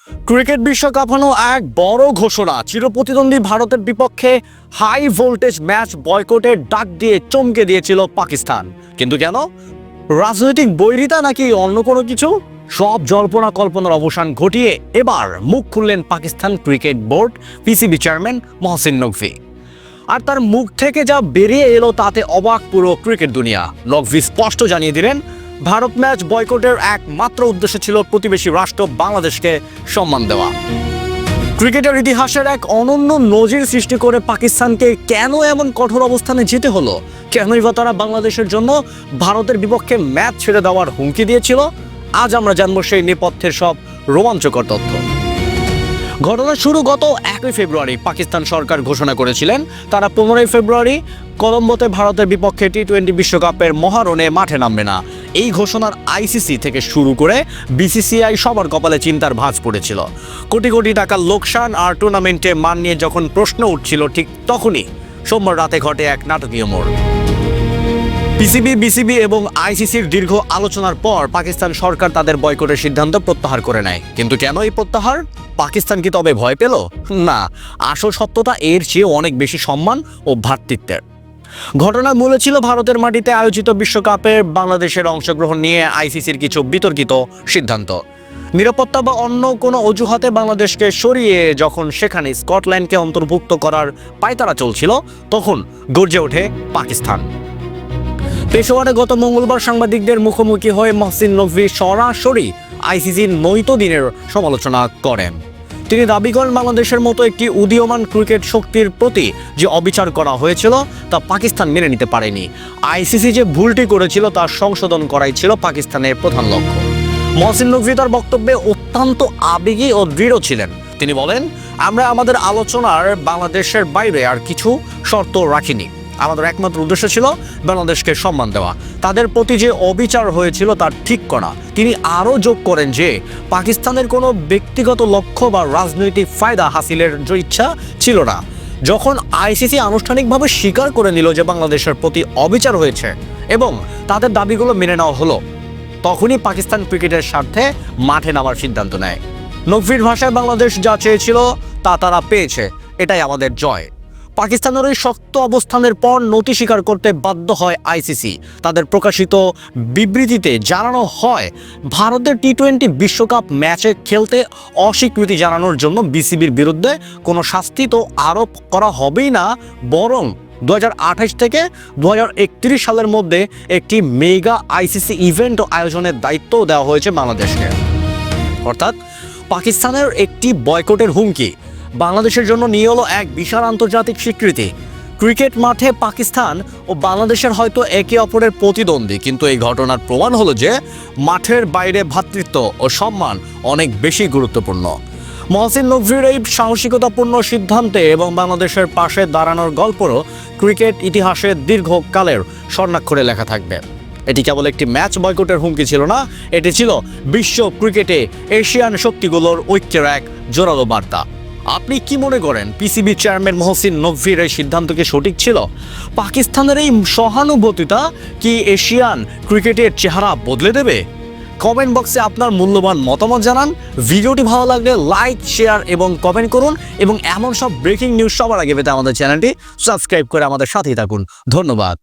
Cricket বিশ্ব কাঁপানো এক বড় ঘোষণা। চিরপ্রতিদ্বন্দ্বী ভারতের বিপক্ষে হাই ভোল্টেজ ম্যাচ বয়কটের ডাক দিয়ে চমকে দিয়েছিল পাকিস্তান। কিন্তু কেন? রাজনৈতিক বৈরিতা নাকি অন্য কোনো কিছু? সব জল্পনা কল্পনার অবসান ঘটিয়ে এবার মুখ খুললেন Pakistan cricket board PCB chairman Mohsin Naqvi. আর তার মুখ থেকে যা বেরিয়ে এলো তাতে অবাক পুরো ক্রিকেট দুনিয়া। নকভি স্পষ্ট জানিয়ে দিলেন, ভারত ম্যাচ বয়কটের একমাত্র উদ্দেশ্য ছিল প্রতিবেশী রাষ্ট্র বাংলাদেশকে সম্মান দেওয়া। ক্রিকেটের ইতিহাসের এক অনন্য নজির সৃষ্টি করে পাকিস্তানকে কেন এমন কঠোর অবস্থানে যেতে হলো? কেনই বা তারা বাংলাদেশের জন্য ভারতের বিপক্ষে ম্যাচ ছেড়ে দেওয়ার হুমকি দিয়েছিল? আজ আমরা জানবো সেই নেপথ্যের সব রোমাঞ্চকর তথ্য। ঘটনা শুরু গত 1 ফেব্রুয়ারি। পাকিস্তান সরকার ঘোষণা করেছিলেন তারা 15 ফেব্রুয়ারি কলম্বোতে ভারতের বিপক্ষে টি-20 বিশ্বকাপের মহারণে মাঠে নামবে না। এই ঘোষণার আইসিসি থেকে শুরু করে বিসিসিআই সবার কপালে চিন্তার ভাঁজ পড়েছিল। কোটি কোটি টাকার লোকসান আর টুর্নামেন্টে মান নিয়ে যখন প্রশ্ন উঠছিল, ঠিক তখনই সোমবার রাতে ঘটে এক নাটকীয় মোড়। বিসিবি এবং আইসিসির দীর্ঘ আলোচনার পর পাকিস্তান সরকার তাদের বয়কটের সিদ্ধান্ত প্রত্যাহার করে নেয়। কিন্তু কেন এই প্রত্যাহার? পাকিস্তান কি তবে ভয় পেল? না, আসল সত্যতা এর চেয়ে অনেক বেশি সম্মান ও ভ্রাতৃত্বের। ঘটনার মূলে ছিল ভারতের মাটিতে আয়োজিত বিশ্বকাপের বাংলাদেশের অংশগ্রহণ নিয়ে আইসিসির কিছু বিতর্কিত সিদ্ধান্ত। নিরাপত্তা বা অন্য কোনো অজুহাতে বাংলাদেশকে সরিয়ে যখন সেখানে স্কটল্যান্ডকে অন্তর্ভুক্ত করার পায়তারা চলছিল, তখন গর্জে ওঠে পাকিস্তান। পেশোয়ারে গত মঙ্গলবার সাংবাদিকদের মুখোমুখি হয়ে মহসিন নকভি সরাসরি আইসিসির নৈত দিনের সমালোচনা করেন। তিনি দাবি করেন, বাংলাদেশের মতো একটি উদীয়মান ক্রিকেট শক্তির প্রতি যে অবিচার করা হয়েছিল তা পাকিস্তান মেনে নিতে পারেনি। আইসিসি যে ভুলটি করেছিল তা সংশোধন করাই ছিল পাকিস্তানের প্রধান লক্ষ্য। মহসিন নকভি তার বক্তব্যে অত্যন্ত আবেগী ও দৃঢ় ছিলেন। তিনি বলেন, আমরা আমাদের আলোচনার বাংলাদেশের বাইরে আর কিছু শর্ত রাখিনি। আমাদের একমাত্র উদ্দেশ্য ছিল বাংলাদেশকে সম্মান দেওয়া। তাদের প্রতি যে অবিচার হয়েছিল তা ঠিক করা। তিনি আরও যোগ করেন যে পাকিস্তানের কোনো ব্যক্তিগত লক্ষ্য বা রাজনৈতিক ফায়দা হাসিলের ইচ্ছা ছিল না। যখন আইসিসি আনুষ্ঠানিকভাবে স্বীকার করে নিল যে বাংলাদেশের প্রতি অবিচার হয়েছে এবং তাদের দাবিগুলো মেনে নেওয়া হলো, তখনই পাকিস্তান ক্রিকেটের স্বার্থে মাঠে নামার সিদ্ধান্ত নেয়। নকভির ভাষায়, বাংলাদেশ যা চেয়েছিল তা তারা পেয়েছে, এটাই আমাদের জয়। পাকিস্তানের ওই শক্ত অবস্থানের পর নতি স্বীকার করতে বাধ্য হয় আইসিসি। তাদের প্রকাশিত বিবৃতিতে জানানো হয়, ভারতের টি-20 বিশ্বকাপ ম্যাচে খেলতে অস্বীকৃতি জানানোর জন্য বিসিবির বিরুদ্ধে কোনো শাস্তি তো আরোপ করা হবেই না, বরং 2028 থেকে 2031 সালের মধ্যে একটি মেগা আইসিসি ইভেন্ট আয়োজনের দায়িত্বও দেওয়া হয়েছে বাংলাদেশকে। অর্থাৎ পাকিস্তানের একটি বয়কটের হুমকি বাংলাদেশের জন্য নিয়ে এলো এক বিশাল আন্তর্জাতিক স্বীকৃতি। ক্রিকেট মাঠে পাকিস্তান ও বাংলাদেশের হয়তো একে অপরের প্রতিদ্বন্দ্বী, কিন্তু এই ঘটনার প্রমাণ হলো যে মাঠের বাইরে ভ্রাতৃত্ব ও সম্মান অনেক বেশি গুরুত্বপূর্ণ। মহসিন নকভির এই সাহসিকতাপূর্ণ সিদ্ধান্তে এবং বাংলাদেশের পাশে দাঁড়ানোর গল্পও ক্রিকেট ইতিহাসে দীর্ঘকালের স্বর্ণাক্ষরে লেখা থাকবে। এটি কেবল একটি ম্যাচ বয়কটের হুমকি ছিল না, এটি ছিল বিশ্ব ক্রিকেটে এশিয়ান শক্তিগুলোর ঐক্যের এক জোরালো বার্তা। আপনি কি মনে করেন, পিসিবি চেয়ারম্যান মহসিন নকভির এই সিদ্ধান্ত কি সঠিক ছিল? পাকিস্তানের এই সহানুভূতিটা কি এশিয়ান ক্রিকেটের চেহারা বদলে দেবে? কমেন্ট বক্সে আপনার মূল্যবান মতামত জানান। ভিডিওটি ভালো লাগলে লাইক, শেয়ার এবং কমেন্ট করুন, এবং এমন সব ব্রেকিং নিউজ সবার আগে পেতে আমাদের চ্যানেলটি সাবস্ক্রাইব করে আমাদের সাথেই থাকুন। ধন্যবাদ।